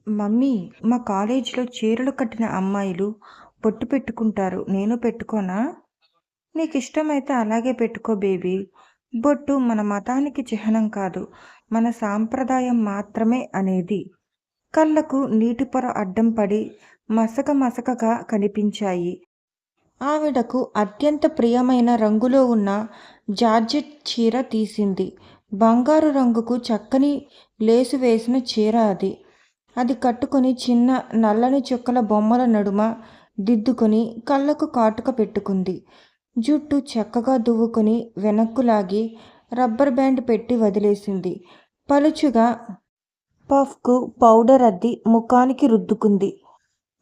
Mummy, మా కాలేజీలో చీరలు కట్టిన అమ్మాయిలు బొట్టు పెట్టుకుంటారు. నేను పెట్టుకోనా? నీకిష్టమైతే అలాగే పెట్టుకో బేబీ. బొట్టు మన మతానికి చిహ్నం కాదు. మన సాంప్రదాయం మాత్రమే అనేది. కళ్ళకు నీటి పొర అడ్డం పడి మసక మసకగా కనిపించాయి. ఆవిడకు అత్యంత ప్రియమైన రంగులో ఉన్న జార్జెట్ చీర తీసింది. బంగారు రంగుకు చక్కని లేసు వేసిన చీర అది. అది కట్టుకుని చిన్న నల్లని చుక్కల బొమ్మల నడుమ దిద్దుకుని కళ్ళకు కాటుక పెట్టుకుంది. జుట్టు చక్కగా దువ్వుకుని వెనక్కు లాగి రబ్బర్ బ్యాండ్ పెట్టి వదిలేసింది. పలుచుగా పఫ్కు పౌడర్ అద్ది ముఖానికి రుద్దుకుంది.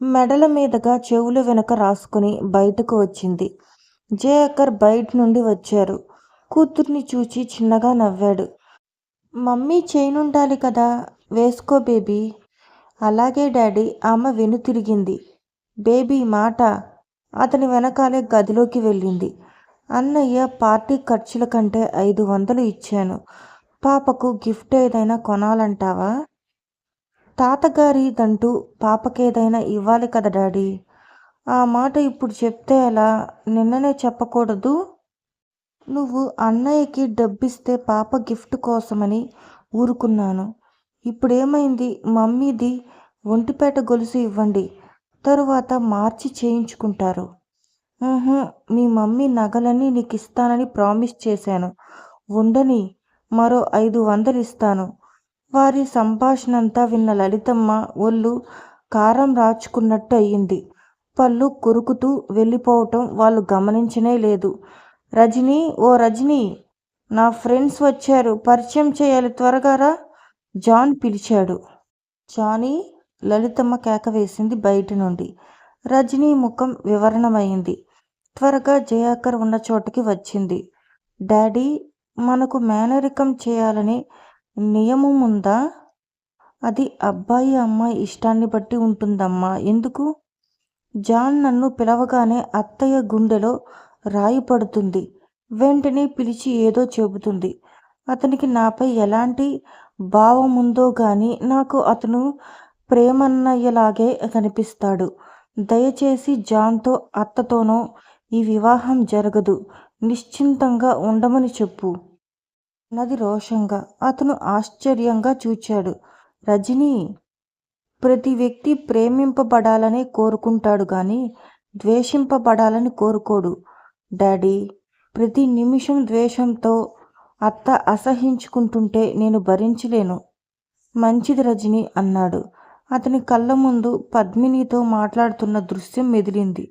మెడల మీదగా చెవుల వెనుక రాసుకుని బయటకు వచ్చింది. జయకర్ బయట నుండి వచ్చారు. కూతుర్ని చూచి చిన్నగా నవ్వాడు. మమ్మీ చేయనుండాలి కదా, వేసుకో బేబీ. అలాగే డాడీ. ఆమె వెనుతిరిగింది. బేబీ మాట. అతని వెనకాలే గదిలోకి వెళ్ళింది. అన్నయ్య పార్టీ ఖర్చుల కంటే 500 ఇచ్చాను. పాపకు గిఫ్ట్ ఏదైనా కొనాలంటావా? తాతగారిదంటూ పాపకేదైనా ఇవ్వాలి కదా డాడీ. ఆ మాట ఇప్పుడు చెప్తే ఎలా? నిన్ననే చెప్పకూడదు? నువ్వు అన్నయ్యకి డబ్బిస్తే పాప గిఫ్ట్ కోసమని ఊరుకున్నాను. ఇప్పుడేమైంది? మమ్మీది ఒంటిపేట గొలుసు ఇవ్వండి, తరువాత మార్చి చేయించుకుంటారు. మీ మమ్మీ నగలన్నీ నీకిస్తానని ప్రామిస్ చేశాను. ఉండని, మరో 500 ఇస్తాను. వారి సంభాషణంతా విన్న లలితమ్మ ఒళ్ళు కారం రాచుకున్నట్టు అయ్యింది. పళ్ళు కొరుకుతూ వెళ్ళిపోవటం వాళ్ళు గమనించనే లేదు. రజనీ, ఓ రజనీ, నా ఫ్రెండ్స్ వచ్చారు, పరిచయం చేయాలి, త్వరగా రా, జాన్ పిలిచాడు. జానీ, లలితమ్మ కేక వేసింది బయట నుండి. రజనీ ముఖం వివరణమైంది. త్వరగా జయాకర్ ఉన్న చోటకి వచ్చింది. డాడీ, మనకు మేనరికం చేయాలని నియమం ఉందా? అది అబ్బాయి అమ్మాయి ఇష్టాన్ని బట్టి ఉంటుందమ్మా. ఎందుకు? జాన్ నన్ను పిలవగానే అత్తయ్య గుండెలో రాయి పడుతుంది. వెంటనే పిలిచి ఏదో చెబుతుంది. అతనికి నాపై ఎలాంటి భావం ఉందో గాని నాకు అతను ప్రేమన్నయ్యలాగే కనిపిస్తాడు. దయచేసి జాన్తో అత్తతోనో ఈ వివాహం జరగదు. నిశ్చింతంగా ఉండమని చెప్పు అన్నది రోషంగా. అతను ఆశ్చర్యంగా చూచాడు. రజనీ, ప్రతి వ్యక్తి ప్రేమింపబడాలనే కోరుకుంటాడు గాని ద్వేషింపబడాలని కోరుకోడు డాడీ. ప్రతి నిమిషం ద్వేషంతో అత్త అసహించుకుంటుంటే నేను భరించలేను. మంచిది రజనీ అన్నాడు. అతని కళ్ళ ముందు పద్మినితో మాట్లాడుతున్న దృశ్యం మెదిలింది.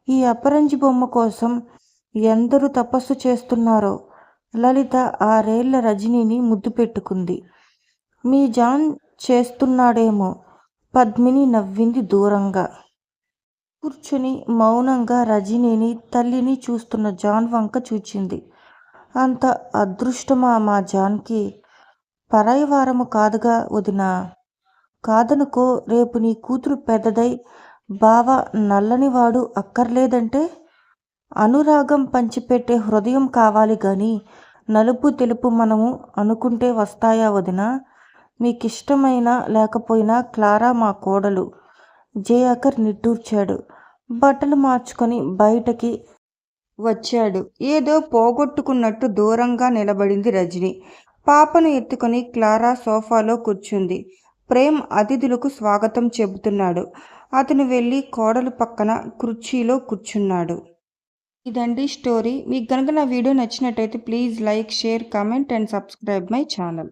ఈ అపరంజి బొమ్మ కోసం ఎందరూ తపస్సు చేస్తున్నారో. లలిత 6 ఏళ్ల రజనీని ముద్దు పెట్టుకుంది. మీ జాన్ చేస్తున్నాడేమో. పద్మిని నవ్వింది దూరంగా. కూర్చుని మౌనంగా రజనీని, తల్లిని చూస్తున్న జాన్ వంక చూచింది. అంత అదృష్టమా మా జాన్కి? పరాయివారము కాదుగా వదినా. కాదనుకో, రేపు నీ కూతురు పెద్దదై బావ నల్లనివాడు అక్కర్లేదంటే? అనురాగం పంచిపెట్టే హృదయం కావాలి గాని నలుపు తెలుపు మనము అనుకుంటే వస్తాయా వదినా? మీకిష్టమైనా లేకపోయినా క్లారా మా కోడలు. జయాకర్ నిట్టూర్చాడు. బట్టలు మార్చుకొని బయటకి వచ్చాడు. ఏదో పోగొట్టుకున్నట్టు దూరంగా నిలబడింది రజని. పాపను ఎత్తుకొని క్లారా సోఫాలో కూర్చుంది. ప్రేమ్ అతిథులకు స్వాగతం చెబుతున్నాడు. అతను వెళ్ళి కోడలు పక్కన కుర్చీలో కూర్చున్నాడు. ఇదండి స్టోరీ. మీకు కనుక నా వీడియో నచ్చినట్టయితే please like, share, comment and subscribe my channel.